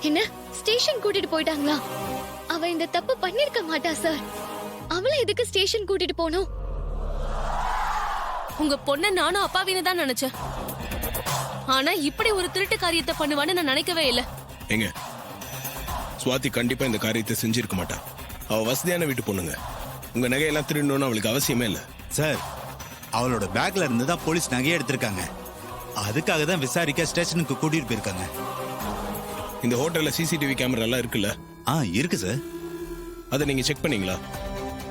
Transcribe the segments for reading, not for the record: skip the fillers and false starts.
என்ன ஸ்டேஷன் கூட்டிட்டு போயிட்டாங்களா? அவ இந்த தப்பு பண்ணிருக்க மாட்டா சார். அவளை எதுக்கு ஸ்டேஷன் கூட்டிட்டு போனோம்? உங்க பொண்ண நானும் அப்பாவின்னு தான் நினைச்சேன். ஆனா இப்படி ஒரு திருட்டு காரியத்தை பண்ணுவான்னு நான் நினைக்கவே இல்ல. எங்க சுவாதி கண்டிப்பா இந்த காரியத்தை செஞ்சிருக்க மாட்டா. அவ வசதியான வீட்டு பொண்ணுங்க. உங்க நகையெல்லாம் திருடணும்னு அவளுக்கு அவசியமே இல்ல. சார், அவளோட பேக்ல இருந்து தான் போலீஸ் நகையை எடுத்திருக்காங்க. அதுக்காக தான் விசாரிக்க ஸ்டேஷனுக்கு கூட்டிட்டு போயிருக்காங்க. இந்த ஹோட்டல்ல சிசிடிவி கேமரா எல்லாம் இருக்குல்ல? இருக்கு சார். அதை நீங்க செக் பண்ணீங்களா?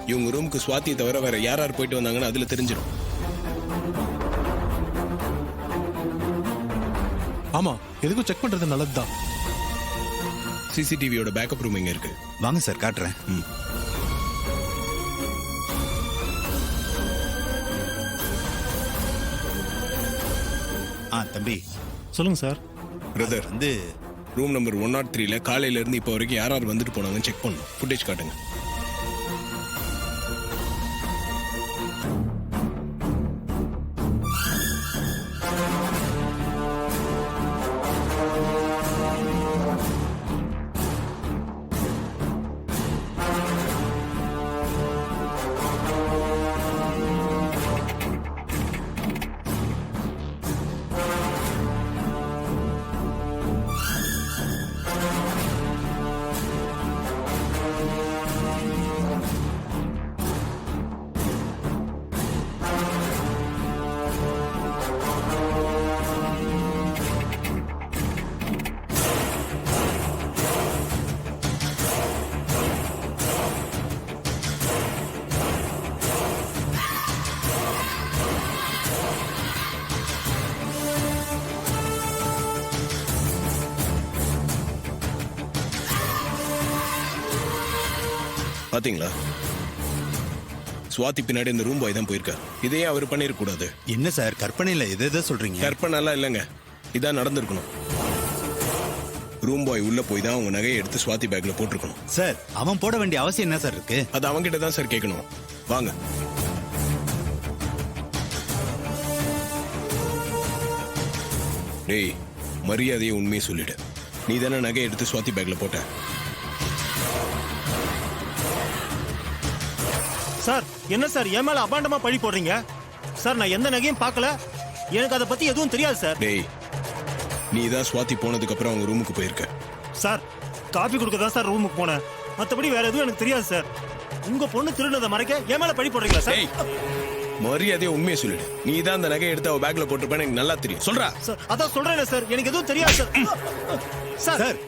இவங்க ரூமுக்கு சுவாதியை தவிர வேற யார் யார் போயிட்டு வந்தாங்கன்னு அதுல தெரிஞ்சிடும். ஆமா, எதுக்கும் செக் பண்றது நல்லதுதான். சிசிடிவியோட பேக்கப் ரூம் எங்க இருக்கு? வாங்க சார், காட்டுறேன். தம்பி சொல்லுங்க சார். பிரதர் வந்து ரூம் நம்பர் 103ல காலையில இருந்து இப்போ வரைக்கும் யார் யார் வந்துட்டு போனாங்கன்னு செக் பண்ணணும். ஃபுட்டேஜ் காட்டுங்க. பாத்தீங்களா? சுவாதி பின்னாடி இந்த ரூம் பாய் தான் போயிருக்கா. இதையே அவர் பண்ணிருக்க கூடாது. என்ன சார் கற்பனையில எதை சொல்றீங்க? கற்பனை இல்லைங்க, இதான் நடந்திருக்கணும். ரூம் பாய் உள்ள போய் தான் அவங்க நகையை எடுத்து சுவாதி பேக்ல போட்டிருக்கணும். சார், அவன் போட வேண்டிய அவசியம் என்ன சார் இருக்கு? அது அவங்கிட்ட தான் சார் கேட்கணும். வாங்க. டேய், மரியாதையை உண்மையை சொல்லிடு. நீ தானே நகையை எடுத்து சுவாதி பேக்ல போட்ட? சார், என்ன சார் என் மேல அபாண்டமா பழி போடுறீங்க? சார், நான் எந்த நகையும் பார்க்கல. எனக்கு அதை பத்தி எதுவும் தெரியாது சார். டேய், நீ தான் சுவாதி போனதுக்கு அப்புறம் அவங்க ரூமுக்கு போயிருக்க. சார், காபி கொடுக்க தான் சார் ரூமுக்கு போனேன். மத்தபடி வேற எதுவும் எனக்கு தெரியாது சார். உங்க பொண்ணு திருடுனதை மறைக்க என் மேல பழி போடுறீங்களா சார்? டேய், மரியாதையை உண்மையை சொல்லிடு. நீ தான் அந்த நகையை எடுத்து அவ பேக்ல போட்டிருப்பேன்னு எனக்கு நல்லா தெரியும். சொல்றா. சார், அதான் சொல்றேன் சார், எனக்கு எதுவும் தெரியாது சார். சார்